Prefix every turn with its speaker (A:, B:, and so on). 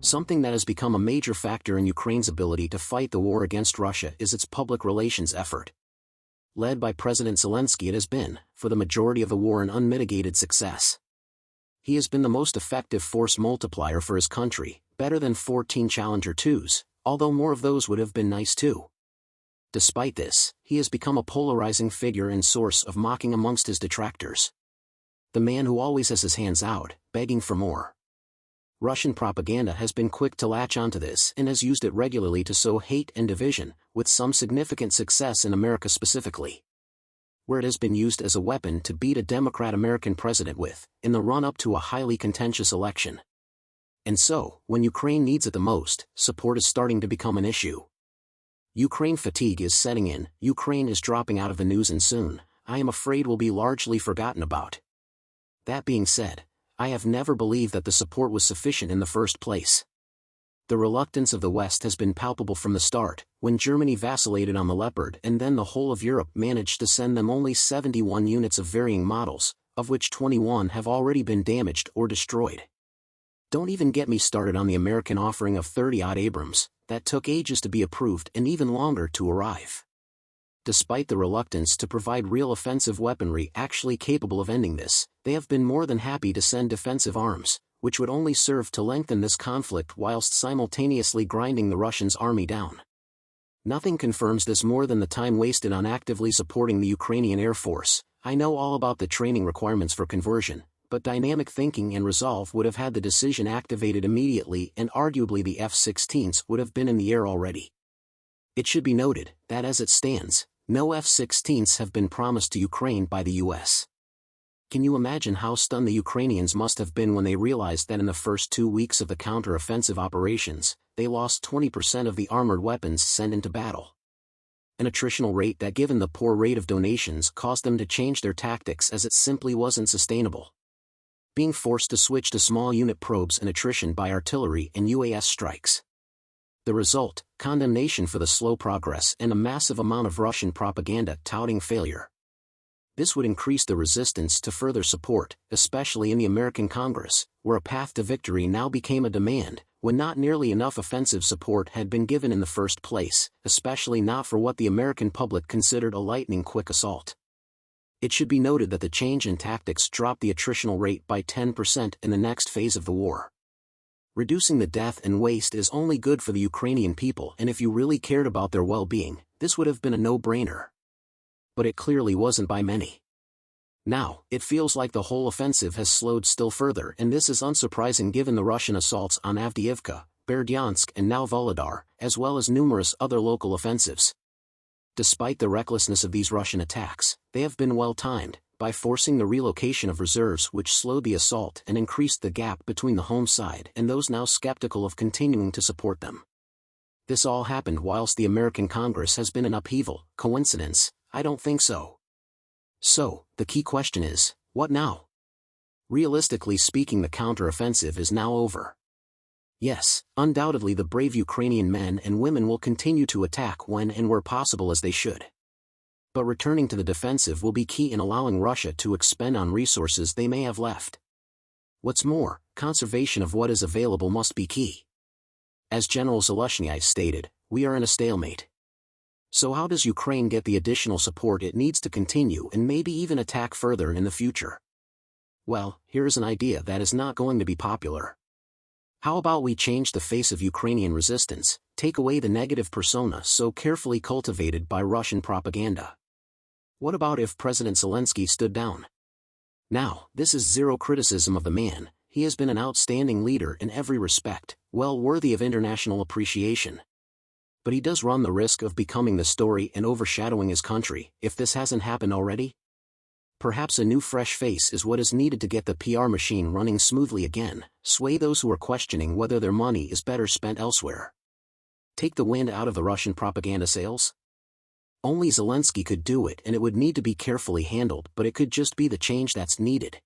A: Something that has become a major factor in Ukraine's ability to fight the war against Russia is its public relations effort. Led by President Zelenskyy, it has been, for the majority of the war, an unmitigated success. He has been the most effective force multiplier for his country, better than 14 Challenger 2s, although more of those would have been nice too. Despite this, he has become a polarizing figure and source of mocking amongst his detractors. The man who always has his hands out, begging for more. Russian propaganda has been quick to latch onto this and has used it regularly to sow hate and division, with some significant success in America specifically, where it has been used as a weapon to beat a Democrat American president with, in the run-up to a highly contentious election. And so, when Ukraine needs it the most, support is starting to become an issue. Ukraine fatigue is setting in. Ukraine is dropping out of the news and soon, I am afraid, will be largely forgotten about. That being said, I have never believed that the support was sufficient in the first place. The reluctance of the West has been palpable from the start, when Germany vacillated on the Leopard and then the whole of Europe managed to send them only 71 units of varying models, of which 21 have already been damaged or destroyed. Don't even get me started on the American offering of 30-odd Abrams, that took ages to be approved and even longer to arrive. Despite the reluctance to provide real offensive weaponry actually capable of ending this, they have been more than happy to send defensive arms, which would only serve to lengthen this conflict whilst simultaneously grinding the Russians' army down. Nothing confirms this more than the time wasted on actively supporting the Ukrainian Air Force. I know all about the training requirements for conversion, but dynamic thinking and resolve would have had the decision activated immediately, and arguably the F-16s would have been in the air already. It should be noted that as it stands, no F-16s have been promised to Ukraine by the US. Can you imagine how stunned the Ukrainians must have been when they realized that in the first 2 weeks of the counter-offensive operations, they lost 20% of the armored weapons sent into battle? An attritional rate that, given the poor rate of donations, caused them to change their tactics, as it simply wasn't sustainable. Being forced to switch to small unit probes and attrition by artillery and UAS strikes. The result, condemnation for the slow progress and a massive amount of Russian propaganda touting failure. This would increase the resistance to further support, especially in the American Congress, where a path to victory now became a demand, when not nearly enough offensive support had been given in the first place, especially not for what the American public considered a lightning-quick assault. It should be noted that the change in tactics dropped the attritional rate by 10% in the next phase of the war. Reducing the death and waste is only good for the Ukrainian people, and if you really cared about their well-being, this would have been a no-brainer. But it clearly wasn't by many. Now, it feels like the whole offensive has slowed still further, and this is unsurprising given the Russian assaults on Avdiivka, Berdyansk and now Volodar, as well as numerous other local offensives. Despite the recklessness of these Russian attacks, they have been well-timed, by forcing the relocation of reserves which slowed the assault and increased the gap between the home side and those now skeptical of continuing to support them. This all happened whilst the American Congress has been in upheaval. Coincidence? I don't think so. So, the key question is, what now? Realistically speaking, the counter-offensive is now over. Yes, undoubtedly the brave Ukrainian men and women will continue to attack when and where possible, as they should. But returning to the defensive will be key in allowing Russia to expend on resources they may have left. What's more, conservation of what is available must be key. As General Zelenskyy stated, we are in a stalemate. So how does Ukraine get the additional support it needs to continue and maybe even attack further in the future? Well, here's an idea that is not going to be popular. How about we change the face of Ukrainian resistance, take away the negative persona so carefully cultivated by Russian propaganda? What about if President Zelenskyy stood down? Now, this is zero criticism of the man. He has been an outstanding leader in every respect, well worthy of international appreciation. But he does run the risk of becoming the story and overshadowing his country, if this hasn't happened already. Perhaps a new fresh face is what is needed to get the PR machine running smoothly again, sway those who are questioning whether their money is better spent elsewhere. Take the wind out of the Russian propaganda sails? Only Zelenskyy could do it, and it would need to be carefully handled, but it could just be the change that's needed.